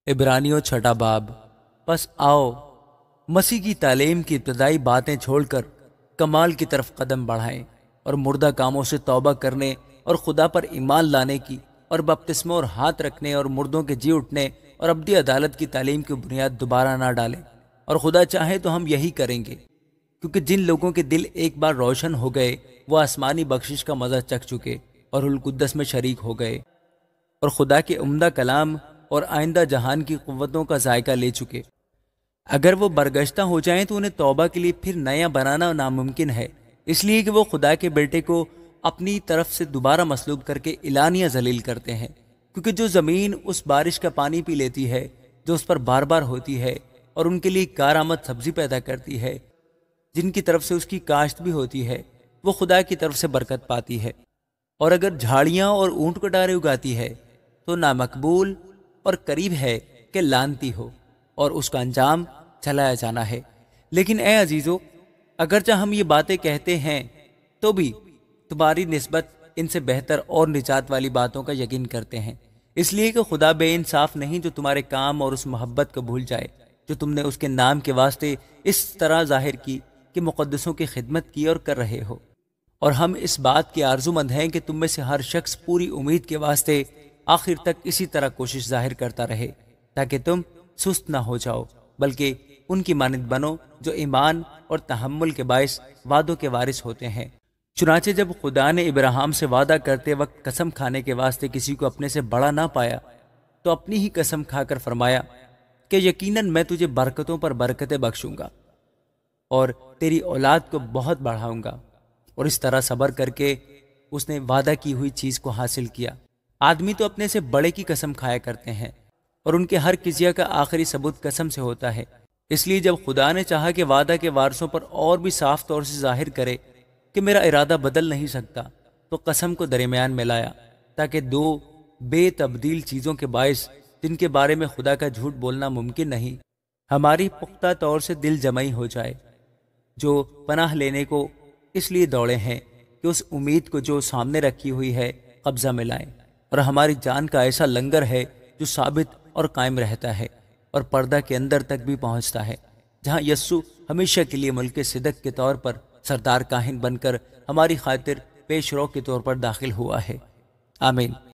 عبرانیوں چھٹا باب۔ پس آؤ مسیح کی تعلیم کی ابتدائی باتیں چھوڑ کر کمال کی طرف قدم بڑھائیں اور مردہ کاموں سے توبہ کرنے اور خدا پر ایمان لانے کی اور بپتسموں اور ہاتھ رکھنے اور مردوں کے جی اٹھنے اور ابدی عدالت کی تعلیم کی بنیاد دوبارہ نہ ڈالیں، اور خدا چاہے تو ہم یہی کریں گے، کیونکہ جن لوگوں کے دل ایک بار روشن ہو گئے وہ آسمانی بخشش کا مزہ چکھ چکے اور القدس میں شریک ہو گئے اور خدا کے عمدہ کلام اور آئندہ جہان کی قوتوں کا ذائقہ لے چکے۔ اگر وہ برگشتہ ہو جائیں تو انہیں توبہ کے لیے پھر نیا بنانا ناممکن ہے، اس لیے کہ وہ خدا کے بیٹے کو اپنی طرف سے دوبارہ مسلوب کر کے اعلانیہ ذلیل کرتے ہیں، کیونکہ جو زمین اس بارش کا پانی پی لیتی ہے جو اس پر بار بار ہوتی ہے اور ان کے لیے کارآمد سبزی پیدا کرتی ہے، جن کی طرف سے اس کی کاشت بھی ہوتی ہے، وہ خدا کی طرف سے برکت پاتی ہے، اور اگر جھاڑیاں اور اونٹ کٹارے اگاتی ہے تو نامقبول اور قریب ہے کہ لانتی ہو اور اس کا انجام چلایا جانا ہے۔ لیکن اے عزیزو، اگرچہ ہم یہ باتیں کہتے ہیں تو بھی تمہاری نسبت ان سے بہتر اور نجات والی باتوں کا یقین کرتے ہیں، اس لیے کہ خدا بے انصاف نہیں جو تمہارے کام اور اس محبت کو بھول جائے جو تم نے اس کے نام کے واسطے اس طرح ظاہر کی کہ مقدسوں کی خدمت کی اور کر رہے ہو۔ اور ہم اس بات کی آرزو مند ہیں کہ تم میں سے ہر شخص پوری امید کے واسطے آخر تک اسی طرح کوشش ظاہر کرتا رہے، تاکہ تم سست نہ ہو جاؤ بلکہ ان کی مانند بنو جو ایمان اور تحمل کے باعث وعدوں کے وارث ہوتے ہیں۔ چنانچہ جب خدا نے ابراہیم سے وعدہ کرتے وقت قسم کھانے کے واسطے کسی کو اپنے سے بڑا نہ پایا تو اپنی ہی قسم کھا کر فرمایا کہ یقیناً میں تجھے برکتوں پر برکتیں بخشوں گا اور تیری اولاد کو بہت بڑھاؤں گا، اور اس طرح صبر کر کے اس نے وعدہ کی ہوئی چیز کو حاصل کیا۔ آدمی تو اپنے سے بڑے کی قسم کھایا کرتے ہیں اور ان کے ہر قضیہ کا آخری ثبوت قسم سے ہوتا ہے، اس لیے جب خدا نے چاہا کہ وعدہ کے وارثوں پر اور بھی صاف طور سے ظاہر کرے کہ میرا ارادہ بدل نہیں سکتا، تو قسم کو درمیان میں لایا تاکہ دو بے تبدیل چیزوں کے باعث جن کے بارے میں خدا کا جھوٹ بولنا ممکن نہیں، ہماری پختہ طور سے دل جمعی ہو جائے، جو پناہ لینے کو اس لیے دوڑے ہیں کہ اس امید کو جو سامنے رکھی ہوئی ہے قبضہ میں لائیں، اور ہماری جان کا ایسا لنگر ہے جو ثابت اور قائم رہتا ہے اور پردہ کے اندر تک بھی پہنچتا ہے، جہاں یسوع ہمیشہ کے لیے ملک صدق کے طور پر سردار کاہن بن کر ہماری خاطر پیش رو کے طور پر داخل ہوا ہے۔ آمین۔